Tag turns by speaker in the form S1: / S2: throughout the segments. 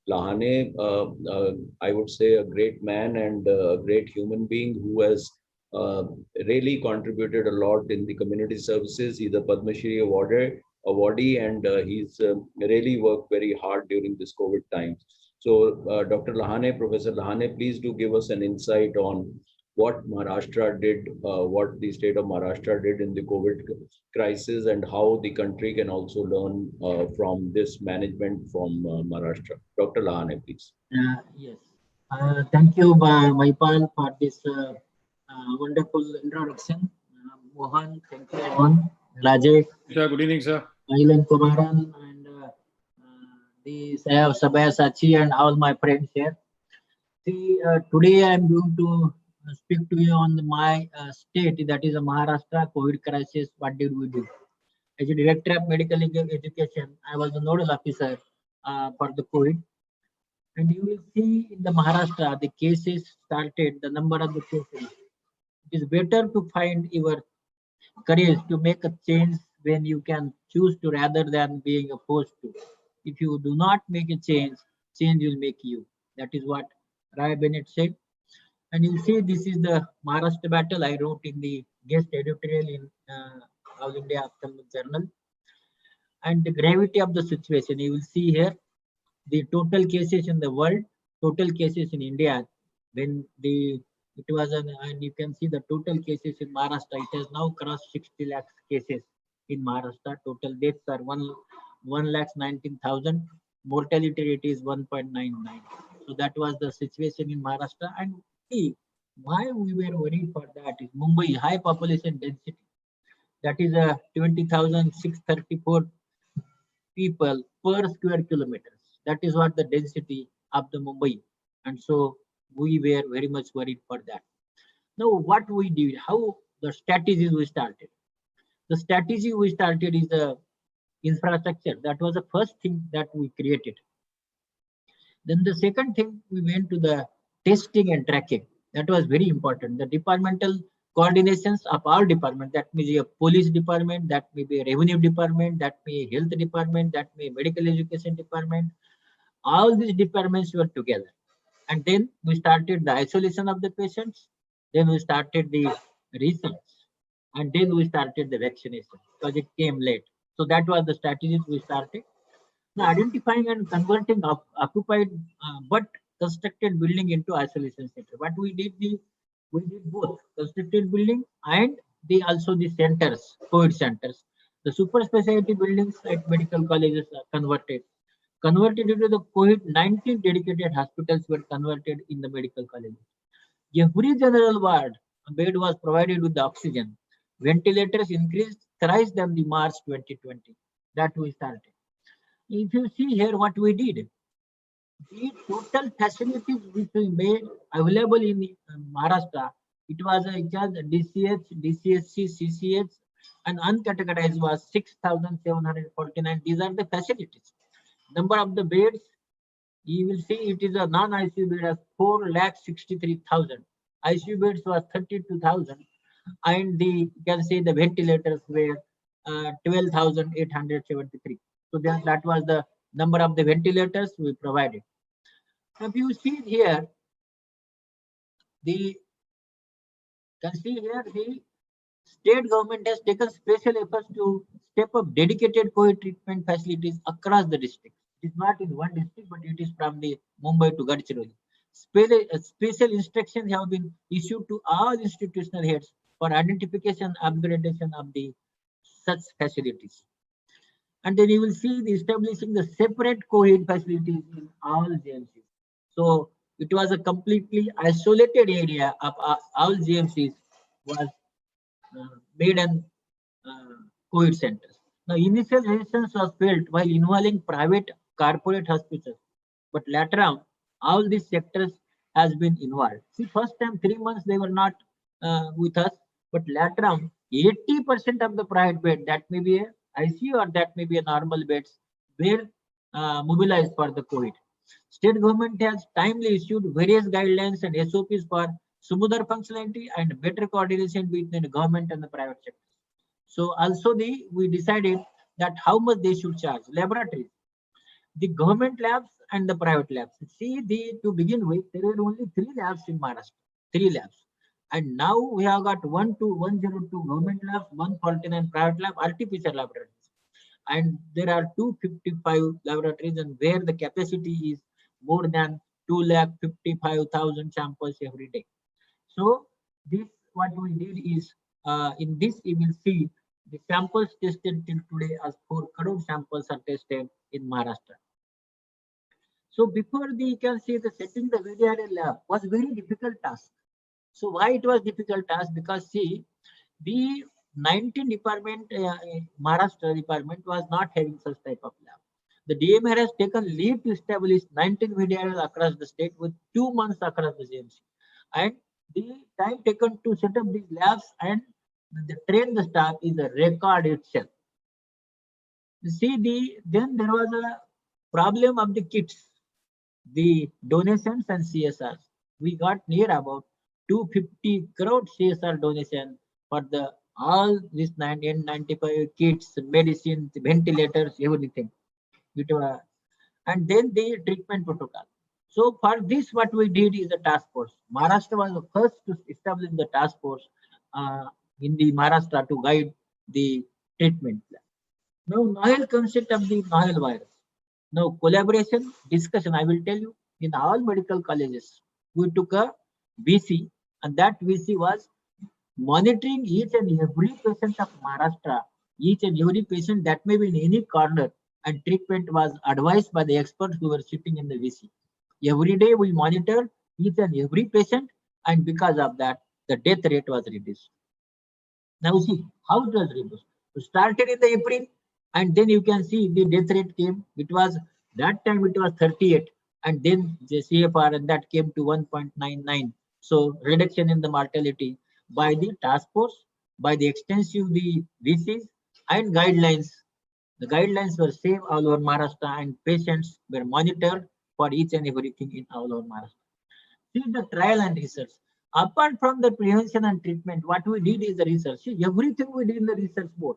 S1: Lahane, I would say a great man and a great human being who has really contributed a lot in the community services. He's a Padma Shri awardee, and he's really worked very hard during this COVID times. So, Dr. Lahane, Professor Lahane, please do give us an insight on what Maharashtra did, what the state of Maharashtra did in the COVID crisis, and how the country can also learn from this management from Maharashtra. Dr. Lahane, please.
S2: Yes. Thank you, Maipal, for this wonderful introduction. Mohan, thank you, Mohan. Rajesh.
S3: Sir, good evening, sir.
S2: Ailan Kumaran, and the Sabaya Sachi, and all my friends here. See, today I am going to speak to you on my state, that is a Maharashtra COVID crisis. What did we do? As a Director of Medical Education, I was the nodal officer for the COVID. And you will see in the Maharashtra, the cases started, the number of the cases. It is better to find your courage to make a change when you can choose to rather than being opposed to. If you do not make a change, change will make you. That is what Rai Bennett said. And you see, this is the Maharashtra battle I wrote in the guest editorial in All India Ophthalmic Journal. And the gravity of the situation, you will see here, the total cases in the world, total cases in India, when it was and you can see the total cases in Maharashtra, it has now crossed 60 lakhs cases in Maharashtra. Total deaths are 1,19,000. Mortality rate is 1.99. So that was the situation in Maharashtra. And see, why we were worried for that is Mumbai, high population density. That is 20,634 people per square kilometers. That is what the density of the Mumbai. And so we were very much worried for that. Now, what we did, how the strategies we started. The strategy we started is the infrastructure. That was the first thing that we created. Then the second thing, we went to the testing and tracking. That was very important. The departmental coordinations of our department, that may be a police department, that may be a revenue department, that may be a health department, that may be a medical education department. All these departments were together. And then we started the isolation of the patients. Then we started the research. And then we started the vaccination because it came late. So that was the strategies we started. Now, identifying and converting occupied but constructed building into isolation center. What we did, we did both constructed building and also the centers, COVID centers. The super specialty buildings at medical colleges are converted into the COVID-19 dedicated hospitals were converted in the medical colleges. Every general ward bed was provided with the oxygen. Ventilators increased thrice than the March 2020. That we started. If you see here what we did, the total facilities which we made available in Maharashtra, it was DCH, DCSC, CCH, and uncategorized was 6,749. These are the facilities. Number of the beds, you will see it is a non-ICU bed as 4,63,000. ICU beds was 32,000, and you can say the ventilators were 12,873. So that was the number of the ventilators we provided. If you see here, the state government has taken special efforts to step up dedicated COVID treatment facilities across the district. It is not in one district, but it is from the Mumbai to Gadchiroli. Special instructions have been issued to all institutional heads for identification and upgradation of the such facilities. And then you will see the establishing the separate COVID facilities in all GMCs. So it was a completely isolated area of all GMCs was made an COVID centers. Now, initial resistance was felt while involving private corporate hospitals, but later on, all these sectors has been involved. See, first time 3 months they were not with us, but later on, 80% of the private bed, that may be a ICU or that may be a normal beds, were mobilized for the COVID. State government has timely issued various guidelines and SOPs for smoother functionality and better coordination between the government and the private sector. So also we decided that how much they should charge. Laboratories. The government labs and the private labs. See, to begin with, there were only 3 labs in Maharashtra, 3 labs. And now we have got 102 government labs, 149 private lab, artificial laboratories. And there are 255 laboratories, and where the capacity is more than 2,55,000 samples every day. So this what we did is, in this you will see the samples tested till today as 4 crore samples are tested in Maharashtra. So before you can see the setting the VDRA lab was very difficult task. So why it was difficult task? Because see, the 19 department, Maharashtra department was not having such type of lab. The DMR has taken lead to establish 19 VDRs across the state with 2 months across the GMC. And the time taken to set up these labs and the train the staff is a record itself. See, then there was a problem of the kits, the donations and CSRs. We got near about 250 crore CSR donation for the all these N95 kits, medicines, ventilators, everything. And then the treatment protocol. So for this, what we did is a task force. Maharashtra was the first to establish the task force in the Maharashtra to guide the treatment plan. Now, novel concept of the novel virus. Now, collaboration, discussion, I will tell you, in all medical colleges, we took a VC, and that VC was monitoring each and every patient of Maharashtra, each and every patient that may be in any corner, and treatment was advised by the experts who were sitting in the VC. Every day we monitor each and every patient, and because of that, the death rate was reduced. Now see how it was reduced. We started in the April, and then you can see the death rate came. It was that time it was 38, and then the CFR and that came to 1.99. So reduction in the mortality by the task force, by the extensive the VCs and guidelines. The guidelines were same all over Maharashtra, and patients were monitored for each and everything in all over Maharashtra. See the trial and research. Apart from the prevention and treatment, what we did is the research. See, everything we did in the research mode.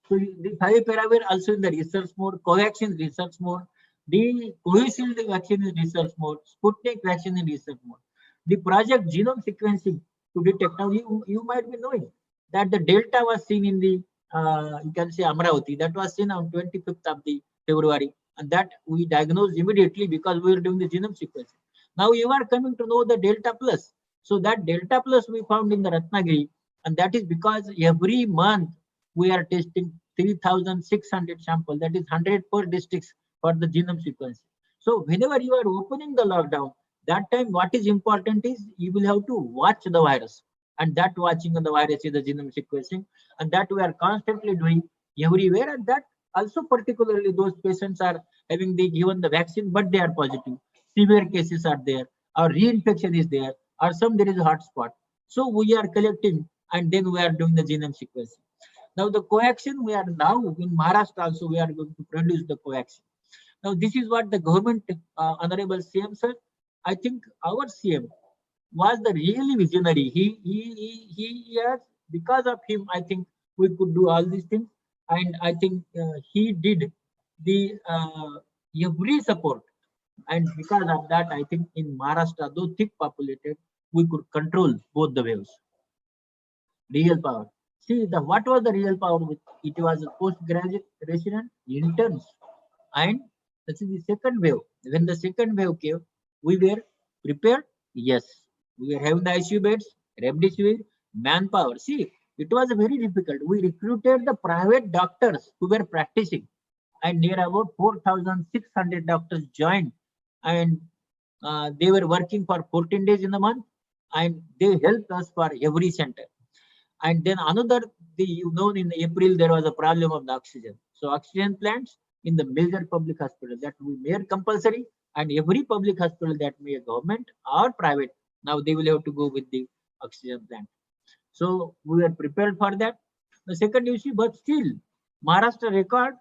S2: So the Favipiravir also in the research mode, Covaxin research mode, the Covishield vaccine in research mode, Sputnik vaccine in research mode. The project genome sequencing to detect. Now you might be knowing that the Delta was seen in the you can say Amravati. That was seen on 25th of the February, and that we diagnosed immediately because we were doing the genome sequencing. Now you are coming to know the Delta plus. So that Delta plus we found in the Ratnagiri, and that is because every month we are testing 3,600 samples. That is 100 per districts for the genome sequencing. So whenever you are opening the lockdown, that time what is important is you will have to watch the virus, and that watching of the virus is the genome sequencing, and that we are constantly doing everywhere. And that also particularly those patients are having the given the vaccine, but they are positive. Severe cases are there, or reinfection is there, or some there is a hot spot. So we are collecting, and then we are doing the genome sequencing. Now the coaxium, we are now in Maharashtra also we are going to produce the coaxium. Now this is what the government, Honorable CM sir, I think our CM was the really visionary. He has, because of him, I think we could do all these things, and I think he did the every support, and because of that, I think in Maharashtra, though thick populated, we could control both the waves. Real power. See, what was the real power? It was a postgraduate resident interns, and this is the second wave. When the second wave came, we were prepared. Yes, we were having the ICU beds, remdesivir, manpower. See, it was very difficult. We recruited the private doctors who were practicing, and near about 4,600 doctors joined, and they were working for 14 days in the month, and they helped us for every center. And then another, in April there was a problem of the oxygen. So oxygen plants in the major public hospital that we made compulsory, and every public hospital that may government or private, now they will have to go with the oxygen plant. So we were prepared for that. The second issue, but still Maharashtra record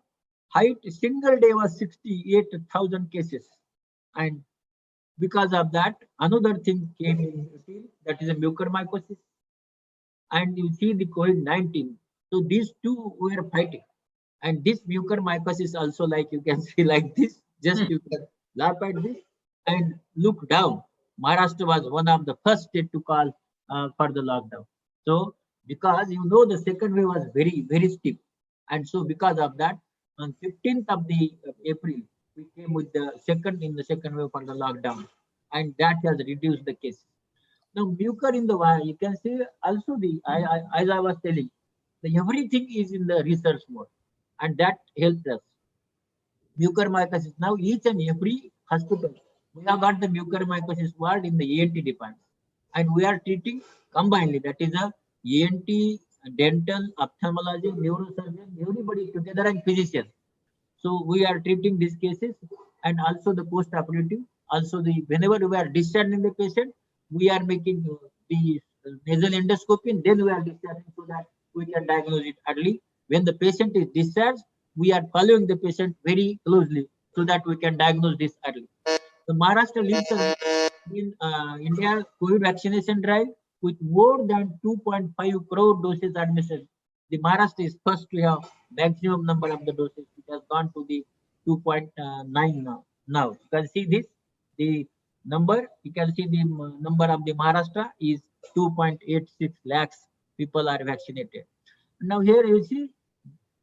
S2: height single day was 68,000 cases, and because of that another thing came in April, that is a mucormycosis, and you see the COVID-19. So these two were fighting, and this mucormycosis also, like you can see like this, just you can laugh at this and look down. Maharashtra was one of the first state to call for the lockdown. So because the second wave was very, very steep. And so because of that, on 15th of the April, we came with the second wave for the lockdown. And that has reduced the case. Now, mucor in the wire, you can see also as I was telling, everything is in the research mode, and that helped us. Mucormycosis. Now, each and every hospital, we have got the mucormycosis ward in the ENT department, and we are treating combinedly. That is a ENT, dental, ophthalmology, neurosurgeon, everybody together, and physician. So we are treating these cases, and also the post-operative. Also, whenever we are discharging the patient, we are making the nasal endoscopy, and then we are discharging so that we can diagnose it early. When the patient is discharged, we are following the patient very closely so that we can diagnose this early. The Maharashtra leads in India COVID vaccination drive with more than 2.5 crore doses administered. The Maharashtra is first to have maximum number of the doses. It has gone to the 2.9 now. Now you can see this. The number you can see the number of the Maharashtra is 2.86 lakhs people are vaccinated. Now here you see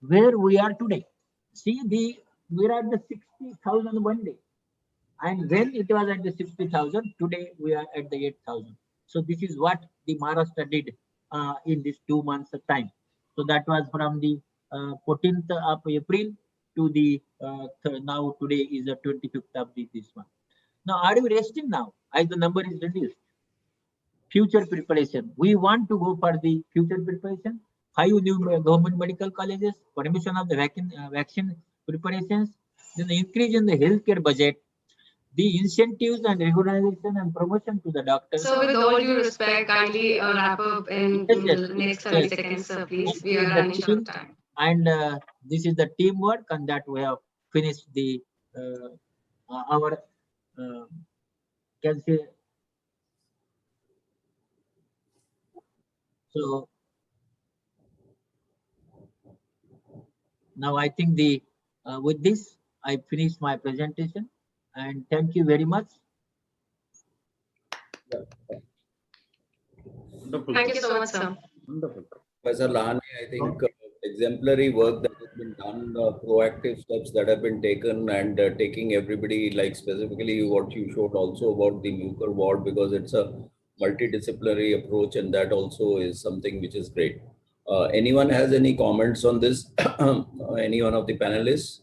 S2: where we are today. See we are at the 60,000 one day. And when it was at the 60,000, today we are at the 8,000. So this is what the Maharashtra did in this 2 months of time. So that was from the 14th of April to the now today is the 25th of this month. Now are we resting now as the number is reduced? Future preparation. We want to go for the future preparation. 5 new government medical colleges, permission of the vaccine preparations, then the increase in the healthcare budget, the incentives and recognition and promotion to the doctors.
S3: So, with all due respect, kindly wrap up in
S2: Yes, yes,
S3: the next
S2: yes.
S3: 30 seconds, sir, please. We are running short of time.
S2: And this is the teamwork, and that we have finished the our can say. So now I think the with this I finish my presentation, and thank you very much.
S1: Wonderful.
S3: Thank you so much, sir.
S1: Wonderful. Professor Lahani, I think exemplary work that has been done, proactive steps that have been taken, and taking everybody, like specifically what you showed also about the mucor ward, because it's a multidisciplinary approach, and that also is something which is great. Anyone has any comments on this? Any one of the panelists?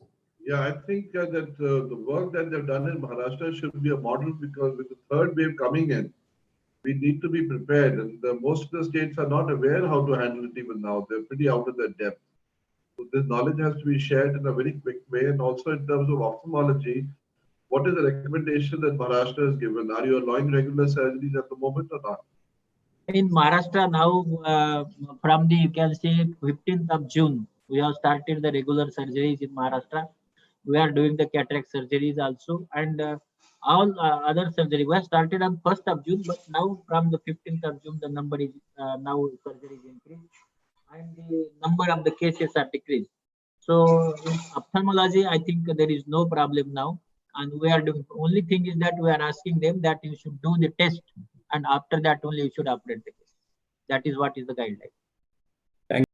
S4: Yeah, I think that the work that they've done in Maharashtra should be a model, because with the third wave coming in, we need to be prepared. And most of the states are not aware how to handle it even now. They're pretty out of their depth. So this knowledge has to be shared in a very quick way. And also in terms of ophthalmology, what is the recommendation that Maharashtra has given? Are you allowing regular surgeries at the moment or not?
S2: In Maharashtra now, from the you can say 15th of June, we have started the regular surgeries in Maharashtra. We are doing the cataract surgeries also, and all other surgery. We have started on 1st of June, but now from the 15th of June, the number is now surgery is increased, and the number of the cases are decreased. So in ophthalmology, I think there is no problem now, and we are doing. Only thing is that we are asking them that you should do the test, and after that only you should operate the case. That is what is the guideline.